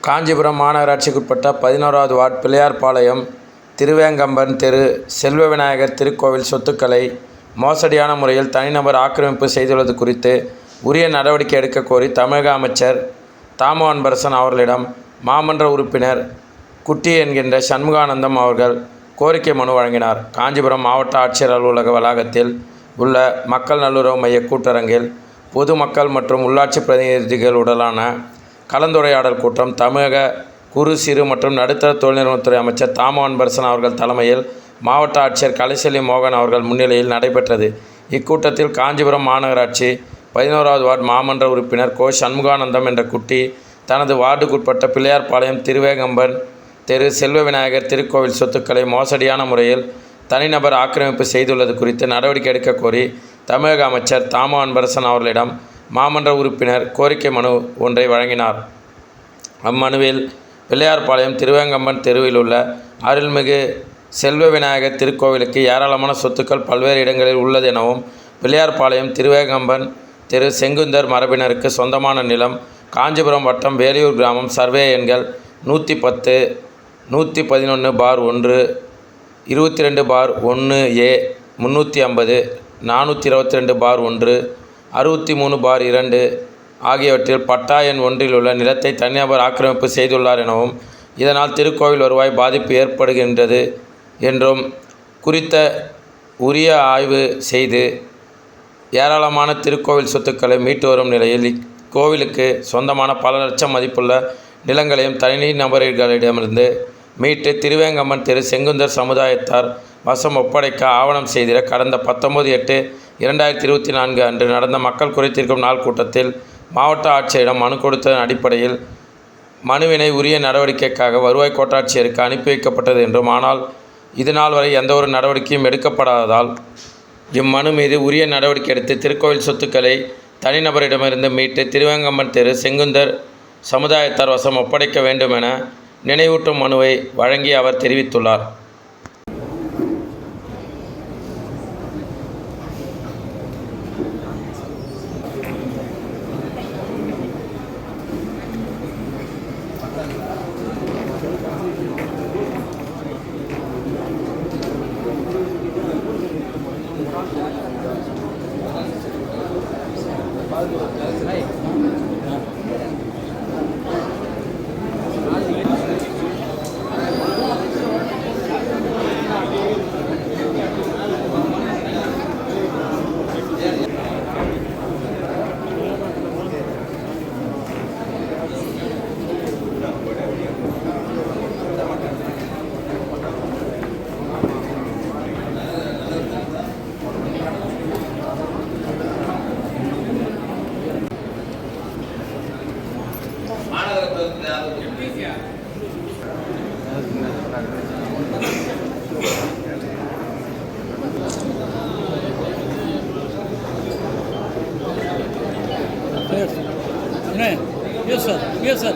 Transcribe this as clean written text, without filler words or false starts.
காஞ்சிபுரம் மாநகராட்சிக்குட்பட்ட 11வது வார்டு பிள்ளையார்பாளையம் திருவேங்கம்பன் தெரு செல்வ விநாயகர் திருக்கோவில் சொத்துக்களை மோசடியான முறையில் தனிநபர் ஆக்கிரமிப்பு செய்துள்ளது குறித்து உரிய நடவடிக்கை எடுக்க கோரி தமிழக அமைச்சர் தாமு அன்பரசன் அவர்களிடம் மாமன்ற உறுப்பினர் குட்டி என்கின்ற சண்முகானந்தம் அவர்கள் கோரிக்கை மனு வழங்கினார். காஞ்சிபுரம் மாவட்ட ஆட்சியர் அலுவலக வளாகத்தில் உள்ள மக்கள் நல்லுறவு மைய கூட்டரங்கில் பொதுமக்கள் மற்றும் உள்ளாட்சி பிரதிநிதிகளுடனான கலந்துரையாடல் கூட்டம் தமிழக குறு சிறு மற்றும் நடுத்தர தொழில் நிறுவனத்துறை அமைச்சர் தாமு அன்பரசன் அவர்கள் தலைமையில் மாவட்ட ஆட்சியர் கலைசெல்வி மோகன் அவர்கள் முன்னிலையில் நடைபெற்றது. இக்கூட்டத்தில் காஞ்சிபுரம் மாநகராட்சி 11வது வார்டு மாமன்ற உறுப்பினர் கோ. சண்முகானந்தம் என்ற குட்டி தனது வார்டுக்குட்பட்ட பிள்ளையார்பாளையம் திருவேங்கம்பன் தெரு செல்வ விநாயகர் திருக்கோவில் சொத்துக்களை மோசடியான முறையில் தனிநபர் ஆக்கிரமிப்பு செய்துள்ளது குறித்து நடவடிக்கை எடுக்க கோரி தமிழக அமைச்சர் தாமு அன்பரசன் அவர்களிடம் மாமன்ற உறுப்பினர் கோரிக்கை மனு ஒன்றை வழங்கினார். அம்மனுவில் பிள்ளையார்பாளையம் திருவேங்கம்பன் தெருவில் உள்ள அருள்மிகு செல்வ விநாயகர் திருக்கோவிலுக்கு ஏராளமான சொத்துக்கள் பல்வேறு இடங்களில் உள்ளது எனவும், பிள்ளையார்பாளையம் திருவேங்கம்பன் திரு செங்குந்தர் மரபினருக்கு சொந்தமான நிலம் காஞ்சிபுரம் வட்டம் வேலியூர் கிராமம் சர்வே எண்கள் 110, 111/1, 22/1A, 350, 422/1, 63/2 ஆகியவற்றில் பட்டா எண் 1இல் உள்ள நிலத்தை தனிநபர் ஆக்கிரமிப்பு செய்துள்ளார் எனவும், இதனால் திருக்கோவில் வருவாய் பாதிப்பு ஏற்படுகின்றது என்றும், குறித்த உரிய ஆய்வு செய்து ஏராளமான திருக்கோவில் சொத்துக்களை மீட்டு வரும் நிலையில் இக்கோவிலுக்கு சொந்தமான பல லட்சம் மதிப்புள்ள நிலங்களையும் தனிநபர்களிடமிருந்து மீட்டு திருவேங்கம்பன் திரு செங்குந்தர் சமுதாயத்தார் வசம் ஒப்படைக்க ஆவணம் செய்திட கடந்த 19/8/2024 அன்று நடந்த மக்கள் குறைதீர்க்கும் நாள் கூட்டத்தில் மாவட்ட ஆட்சியரிடம் மனு கொடுத்ததன் அடிப்படையில் மனுவினை உரிய நடவடிக்கைக்காக வருவாய் கோட்டாட்சியருக்கு அனுப்பி வைக்கப்பட்டது என்றும், ஆனால் இதுநாள் வரை எந்தவொரு நடவடிக்கையும் எடுக்கப்படாததால் இம்மனு மீது உரிய நடவடிக்கை எடுத்து திருக்கோவில் சொத்துக்களை தனிநபரிடமிருந்து மீட்டு திருவேங்கம்பன் தெரு செங்குந்தர் சமுதாயத்தார் வசம் ஒப்படைக்க வேண்டும் என நினைவூட்டும் மனுவை வழங்கி அவர் தெரிவித்துள்ளார். Yes, sir. Yes, sir.